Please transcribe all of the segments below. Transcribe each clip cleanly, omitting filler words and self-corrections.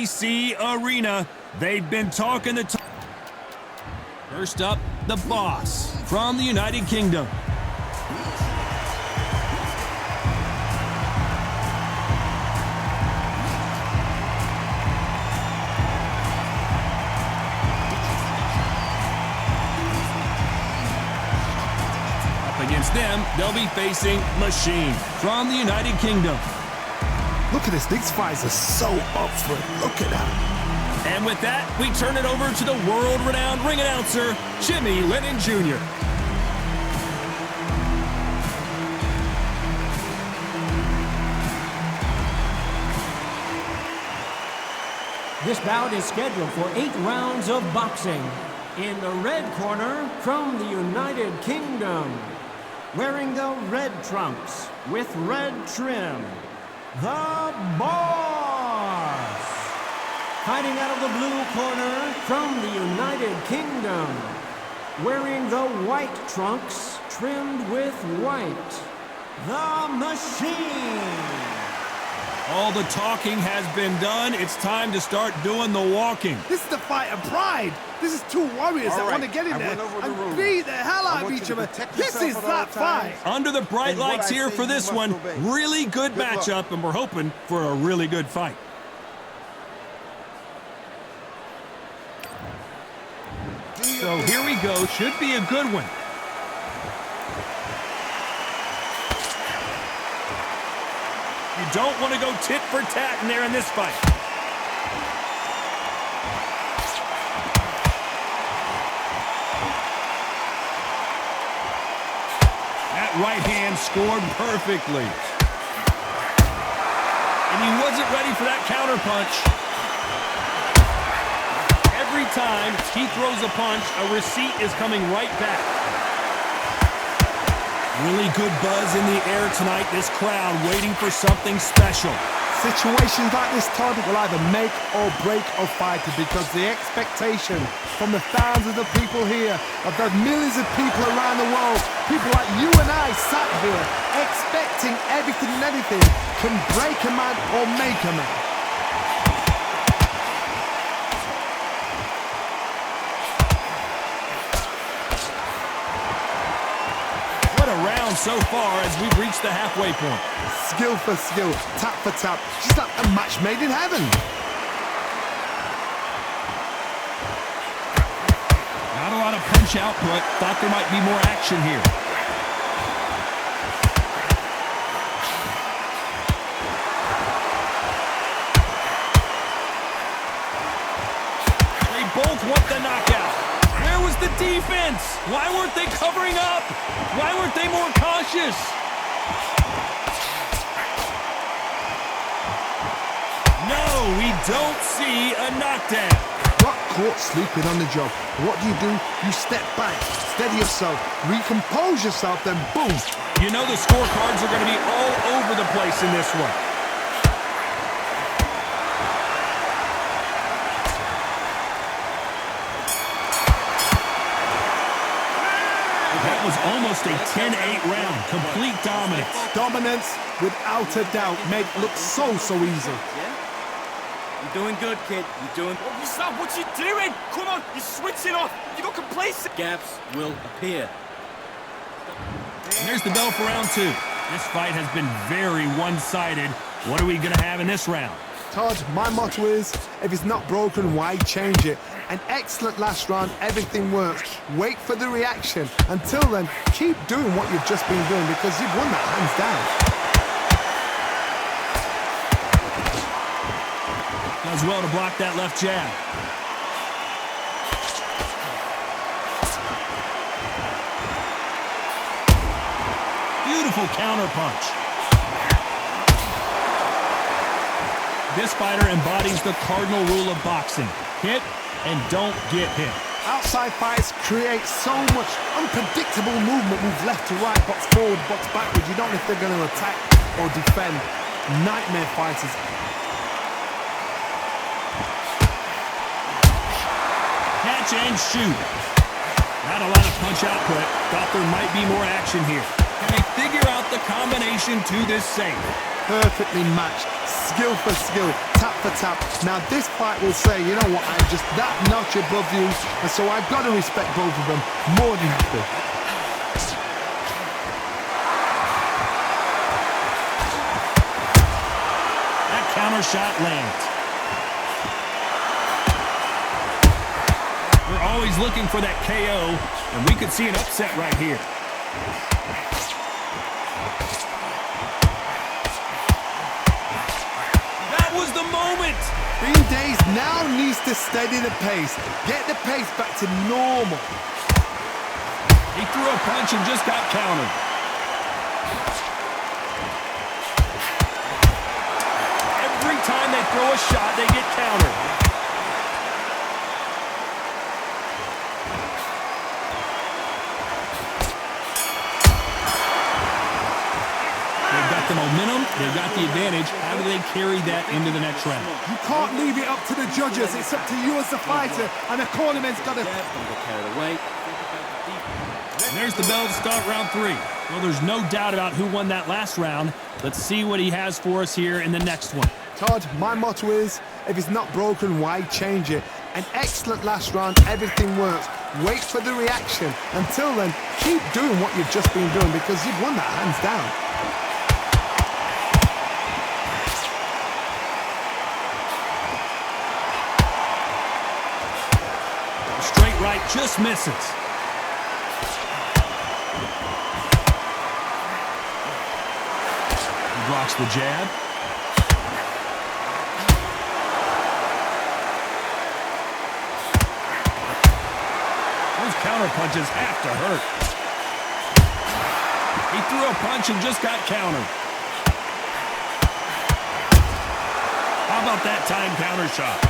D.C. Arena. They've been talking the talk. First up, the Boss from the United Kingdom. Against them, they'll be facing Machine from the United Kingdom. Look at this. These fights are so up for it. Look at that. And with that, we turn it over to the world-renowned ring announcer, Jimmy Lennon Jr. This bout is scheduled for 8 rounds of boxing. In the red corner, from the United Kingdom, wearing the red trunks with red trim, the Boss. Fighting out of the blue corner, from the United Kingdom, wearing the white trunks trimmed with white, the Machine. All the talking has been done. It's time to start doing the walking. This is the fight of pride. This is two warriors that want to get in there and beat the hell out of each other. This is that fight. Under the bright lights here for this one. Really good matchup, and we're hoping for a really good fight. So here we go. Should be a good one. You don't want to go tit for tat in there in this fight. That right hand scored perfectly. And he wasn't ready for that counter punch. Every time he throws a punch, a receipt is coming right back. Really good buzz in the air tonight. This crowd waiting for something special. Situations like this, Todd, will either make or break a fighter because the expectation from the thousands of people here, of the millions of people around the world, people like you and I sat here expecting everything and anything, can break a man or make a man. So far as we've reached the halfway point. Skill for skill, tap for tap, just like a match made in heaven. Not a lot of punch output. Thought there might be more action here. They both want the knockout. Where was the defense? Why weren't they covering up? Why weren't they more cautious? No, we don't see a knockdown. Got caught sleeping on the job. What do? You step back, steady yourself, recompose yourself, then boom. You know the scorecards are going to be all over the place in this one. That was almost a 10-8 round. Complete dominance. Dominance, without a doubt, made it look so easy. You're doing good, kid. You're doing... Oh, stop! What you doing? Come on, you're switching off. You got complacent. Gaps will appear. And there's the bell for round 2. This fight has been very one-sided. What are we going to have in this round? Todd, my motto is, if it's not broken, why change it? An excellent last round, everything works. Wait for the reaction. Until then, keep doing what you've just been doing because you've won that hands down. Does well to block that left jab. Beautiful counter punch. This fighter embodies the cardinal rule of boxing. Hit and don't get hit. Outside fights create so much unpredictable movement. Move left to right, box forward, box backwards. You don't know if they're going to attack or defend. Nightmare fighters. Catch and shoot. Not a lot of punch output. Thought there might be more action here. Can they figure out the combination to this save. Perfectly matched, skill for skill, tap for tap. Now this fight will say, you know what, I'm just that notch above you, and so I've got to respect both of them more than happy. That counter shot lands. We're always looking for that KO, and we could see an upset right here. Was the moment. Bean Days now needs to steady the pace, get the pace back to normal. He threw a punch and just got countered. Every time they throw a shot, they get countered. The momentum, they've got the advantage. How do they carry that into the next round? You can't leave it up to the judges. It's up to you as the fighter, and the cornerman's got to... Don't get carried away. And there's the bell to start round 3. Well, there's no doubt about who won that last round. Let's see what he has for us here in the next one. Todd, my motto is, if it's not broken, why change it? An excellent last round, everything works. Wait for the reaction. Until then, keep doing what you've just been doing, because you've won that hands down. Right, just misses. He blocks the jab. Those counter punches have to hurt. He threw a punch and just got countered. How about that time counter shot?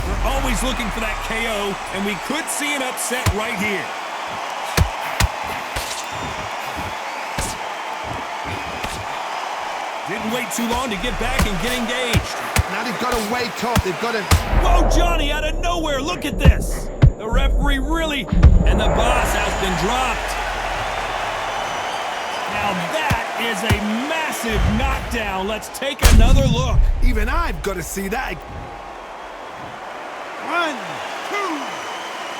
We're always looking for that KO, and we could see an upset right here. Didn't wait too long to get back and get engaged. Now they've got to wake up. They've got to... Whoa, Johnny, out of nowhere. Look at this. The referee really... And the boss has been dropped. Now that is a massive knockdown. Let's take another look. Even I've got to see that. 1, 2, 3,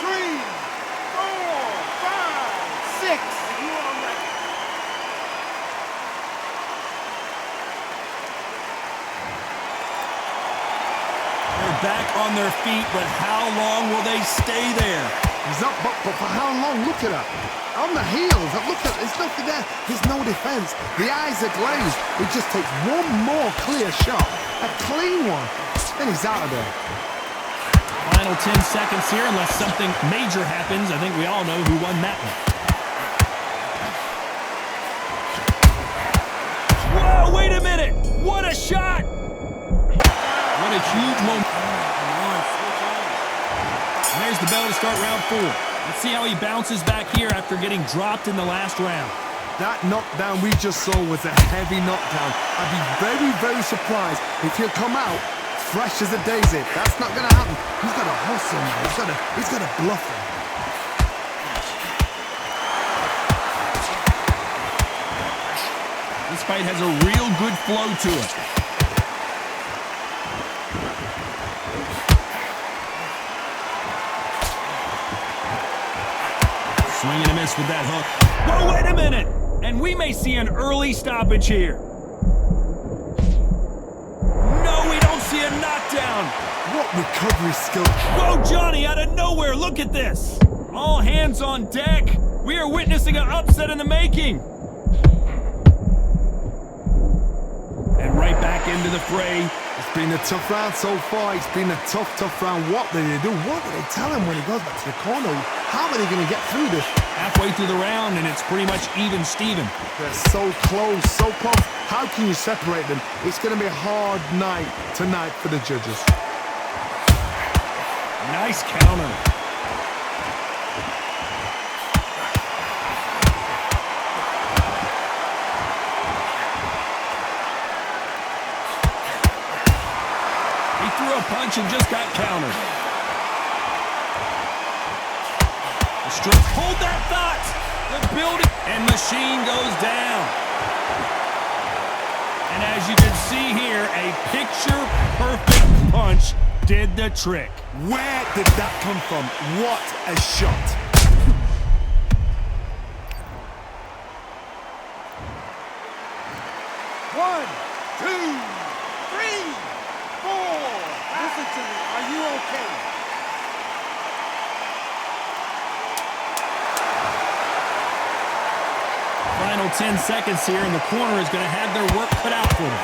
4, 5, 6. They're back on their feet, but how long will they stay there? He's up, but for how long? Look at that. On the heels. Look at it. There's nothing there. There's no defense. The eyes are glazed. It just takes one more clear shot. A clean one. Then he's out of there. Final 10 seconds here, unless something major happens. I think we all know who won that one. Whoa, wait a minute! What a shot! What a huge moment. And there's the bell to start round 4. Let's see how he bounces back here after getting dropped in the last round. That knockdown we just saw was a heavy knockdown. I'd be very, very surprised if he'll come out fresh as a daisy. That's not going to happen. He's got to hustle now. He's got to bluff him. This fight has a real good flow to it. Swing and a miss with that hook. Whoa, wait a minute! And we may see an early stoppage here. See a knockdown. What recovery skill. Whoa, Johnny, out of nowhere. Look at this. All hands on deck. We are witnessing an upset in the making. And right back into the fray. It's been a tough round so far. It's been a tough, tough round. What did they do? What did they tell him when he goes back to the corner? How are they going to get through this? Halfway through the round, and it's pretty much even Steven. They're so close, so close. How can you separate them? It's going to be a hard night tonight for the judges. Nice counter. He threw a punch and just got countered. The strike. Hold that thought. The building and machine goes down. And as you can see here, a picture-perfect punch did the trick. Where did that come from? What a shot. One, two, three, four. Listen to me. Are you okay? Final 10 seconds here, and the corner is going to have their work cut out for them.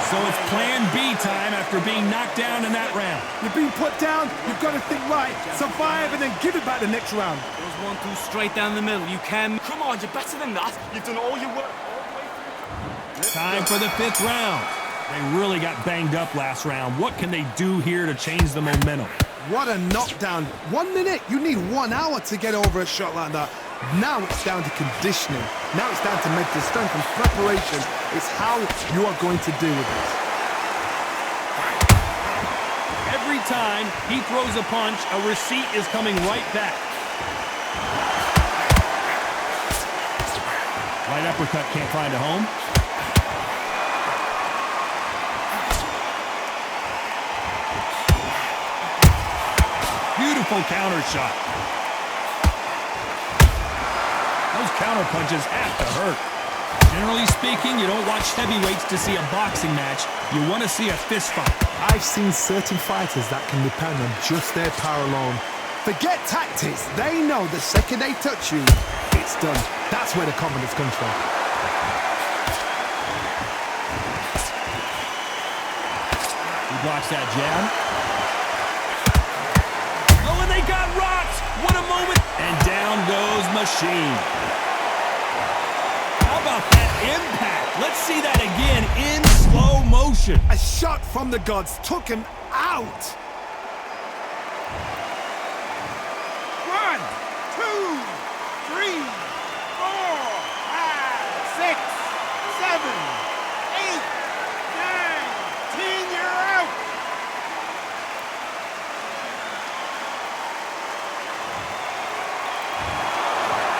So it's plan B time after being knocked down in that round. You've been put down, you've got to think right, survive and then give it back the next round. There's 1-2 straight down the middle. You can. Come on, you're better than that. You've done all your work all the way through. Time for the 5th round. They really got banged up last round. What can they do here to change the momentum? What a knockdown. 1 minute, you need 1 hour to get over a shot like that. Now it's down to conditioning. Now it's down to mental strength and preparation. It's how you are going to deal with this. Every time he throws a punch, a receipt is coming right back. Right uppercut can't find a home. Beautiful counter shot. Those counter punches have to hurt. Generally speaking, you don't watch heavyweights to see a boxing match. You want to see a fist fight. I've seen certain fighters that can depend on just their power alone. Forget tactics. They know the second they touch you, it's done. That's where the confidence comes from. He blocks that jab. Oh, and they got rocked. What a moment. And down goes Machine. How about that impact? Let's see that again in slow motion. A shot from the gods took him out. 1, 2, 3, 4, 5, 6, 7, 8, 9, 10. You're out.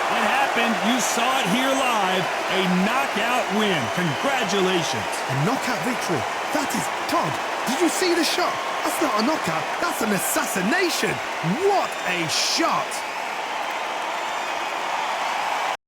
It happened. You saw it here live. A knockout win. Congratulations. A knockout victory. That is Todd. Did you see the shot? That's not a knockout. That's an assassination. What a shot.